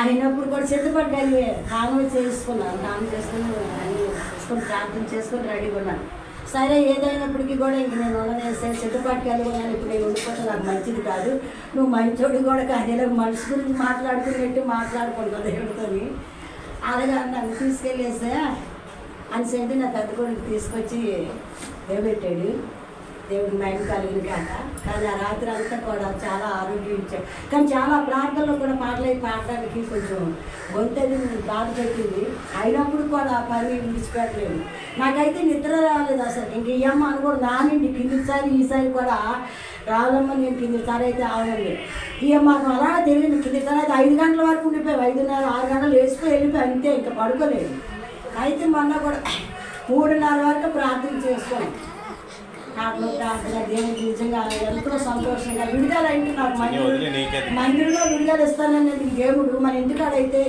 అయినప్పుడు కూడా సిద్ధపడ్డాను, కాను చేసుకున్నాను, కాను చేసుకుని అన్నీ చేసుకొని ప్రార్థన చేసుకొని రెడీగా ఉన్నాను. సరే ఏదైనప్పటికీ కూడా ఇంక నేను ఉండనేస్తే సిద్ధపాటుకి వెళ్ళిపోయాను. ఇప్పుడు నేను ఉండిపోతే నాకు మంచిది కాదు, నువ్వు మంచోడు కూడా కాదు, ఇలా మనిషి గురించి మాట్లాడుకున్నట్టు మాట్లాడుకుంటా దేవుడితో. అలాగా నన్ను తీసుకెళ్ళేసా అని చెప్పి నా పెద్ద కొడుకు తీసుకొచ్చి నిలబెట్టాడు. దేవుడికి మహిమ కలిగిన కాక. కానీ ఆ రాత్రి అంతా కూడా చాలా ఆరోగ్యం ఇచ్చాడు. కానీ చాలా ప్రార్థనలో కూడా పాడడానికి కొంచెం గొంతది బాధ పెట్టింది. అయినప్పుడు కూడా ఆ పని విడిచిపెట్టలేదు. నాకైతే నిద్ర రాలేదు అసలు. ఇంక ఈ అమ్మ అని కూడా నానండి కిందిసారి ఈసారి కూడా రావాలమ్మ, నేను కిందిసారి అయితే ఆవండి. ఇక మాకు అలా తెలియదు. కిందిసారి అయితే 5 గంటల వరకు ఉండిపోయి 5:30 6 గంటలు వేసిపోయి వెళ్ళిపోయి అంతే, ఇంకా పడుకోలేదు. అయితే మొన్న కూడా 3:30 వరకు ప్రార్థన చేసుకోండి. నాకు ప్రార్థన దేవుడికి నిజంగా ఎంతో సంతోషంగా విడుదల అంటే నాకు మందిరంలో విడుదల ఇస్తానని దేవుడు మన ఇంటికాడైతే